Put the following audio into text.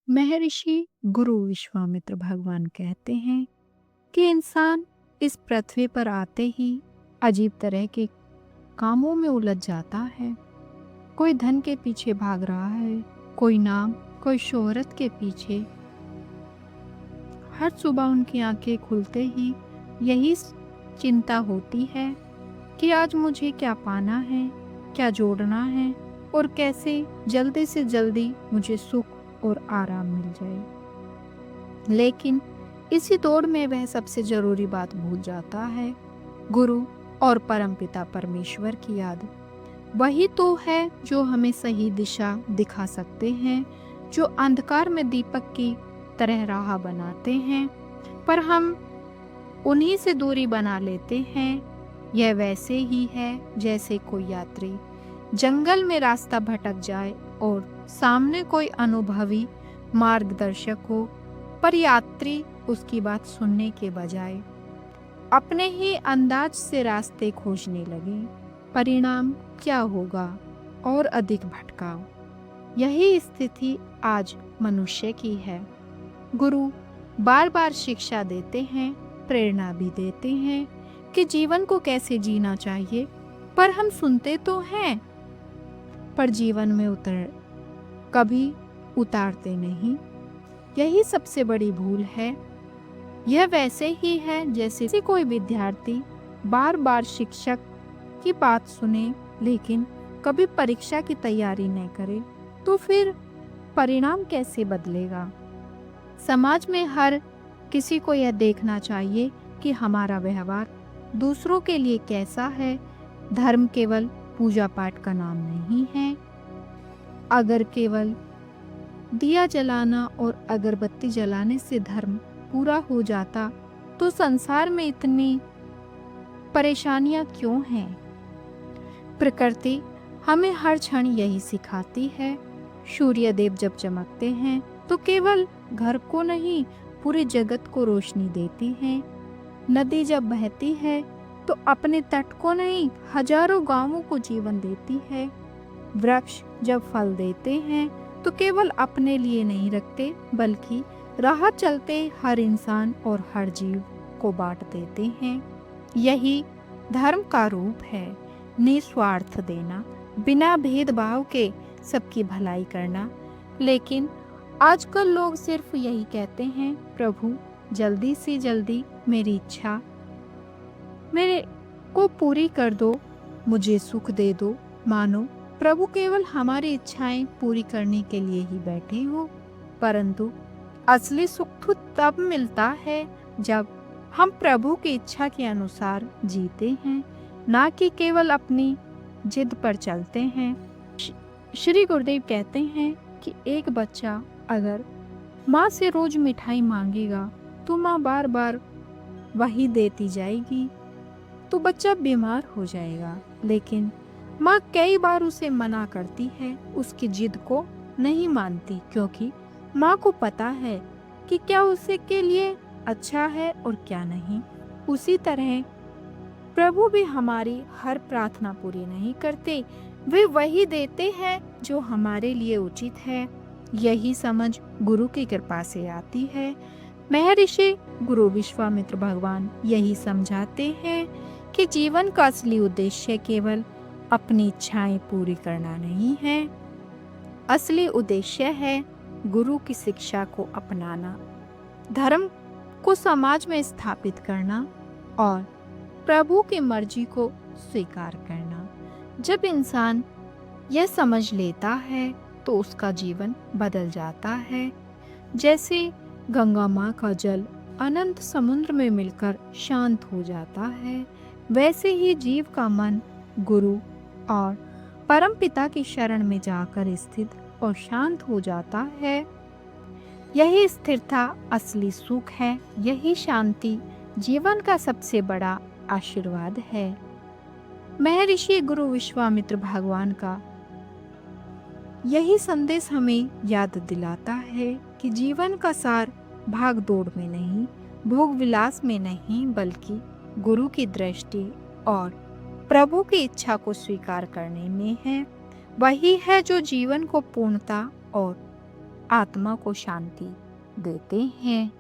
महर्षि गुरु विश्वामित्र भगवान कहते हैं कि इंसान इस पृथ्वी पर आते ही अजीब तरह के कामों में उलझ जाता है। कोई धन के पीछे भाग रहा है, कोई नाम, कोई शोहरत के पीछे। हर सुबह उनकी आंखें खुलते ही यही चिंता होती है कि आज मुझे क्या पाना है, क्या जोड़ना है और कैसे जल्दी से जल्दी मुझे सुख और आराम मिल जाए। लेकिन इसी दौड़ में वह सबसे जरूरी बात भूल जाता है, गुरु और परमपिता परमेश्वर की याद। वही तो है जो हमें सही दिशा दिखा सकते हैं, जो अंधकार में दीपक की तरह राह बनाते हैं, पर हम उन्हीं से दूरी बना लेते हैं। यह वैसे ही है जैसे कोई यात्री जंगल में रास्ता भटक जाए और सामने कोई अनुभवी मार्गदर्शक हो, पर यात्री उसकी बात सुनने के बजाय अपने ही अंदाज से रास्ते खोजने लगे। परिणाम क्या होगा? और अधिक भटकाव। यही स्थिति आज मनुष्य की है। गुरु बार बार शिक्षा देते हैं, प्रेरणा भी देते हैं कि जीवन को कैसे जीना चाहिए, पर हम सुनते तो हैं, पर जीवन में कभी उतारते नहीं। यही सबसे बड़ी भूल है। यह वैसे ही है जैसे कोई विद्यार्थी बार बार शिक्षक की बात सुने लेकिन कभी परीक्षा की तैयारी न करे, तो फिर परिणाम कैसे बदलेगा? समाज में हर किसी को यह देखना चाहिए कि हमारा व्यवहार दूसरों के लिए कैसा है। धर्म केवल पूजा पाठ का नाम नहीं है। अगर केवल दिया जलाना और अगरबत्ती जलाने से धर्म पूरा हो जाता तो संसार में इतनी परेशानियां क्यों हैं? प्रकृति हमें हर क्षण यही सिखाती है। सूर्य देव जब चमकते हैं तो केवल घर को नहीं, पूरे जगत को रोशनी देती है। नदी जब बहती है तो अपने तट को नहीं, हजारों गांवों को जीवन देती है। वृक्ष जब फल देते हैं तो केवल अपने लिए नहीं रखते, बल्कि राह चलते हर इंसान और हर जीव को बांट देते हैं। यही धर्म का रूप है, निस्वार्थ देना, बिना भेदभाव के सबकी भलाई करना। लेकिन आजकल लोग सिर्फ यही कहते हैं, प्रभु जल्दी से जल्दी मेरी इच्छा मेरे को पूरी कर दो, मुझे सुख दे दो। मानो प्रभु केवल हमारी इच्छाएं पूरी करने के लिए ही बैठे हो। परंतु असली सुख तो तब मिलता है जब हम प्रभु की इच्छा के अनुसार जीते हैं, ना कि केवल अपनी जिद पर चलते हैं। श्री गुरुदेव कहते हैं कि एक बच्चा अगर माँ से रोज मिठाई मांगेगा तो माँ बार बार वही देती जाएगी, तो बच्चा बीमार हो जाएगा। लेकिन माँ कई बार उसे मना करती है, उसकी जिद को नहीं मानती, क्योंकि माँ को पता है कि क्या उसे के लिए अच्छा है और क्या नहीं। उसी तरह प्रभु भी हमारी हर प्रार्थना पूरी नहीं करते, वे वही देते हैं जो हमारे लिए उचित है। यही समझ गुरु की कृपा से आती है। महर्षि गुरु विश्वामित्र भगवान यही समझाते हैं कि जीवन का असली उद्देश्य केवल अपनी इच्छाएं पूरी करना नहीं है। असली उद्देश्य है गुरु की शिक्षा को अपनाना, धर्म को समाज में स्थापित करना और प्रभु की मर्जी को स्वीकार करना। जब इंसान यह समझ लेता है तो उसका जीवन बदल जाता है। जैसे गंगा माँ का जल अनंत समुद्र में मिलकर शांत हो जाता है, वैसे ही जीव का मन गुरु और परमपिता की शरण में जाकर स्थित और शांत हो जाता है। यही स्थिरता असली सुख है। यही शांति जीवन का सबसे बड़ा आशीर्वाद है। महर्षि गुरु विश्वामित्र भगवान का यही संदेश हमें याद दिलाता है कि जीवन का सार भाग दौड़ में नहीं, भोग विलास में नहीं, बल्कि गुरु की दृष्टि और प्रभु की इच्छा को स्वीकार करने में है। वही है जो जीवन को पूर्णता और आत्मा को शांति देते हैं।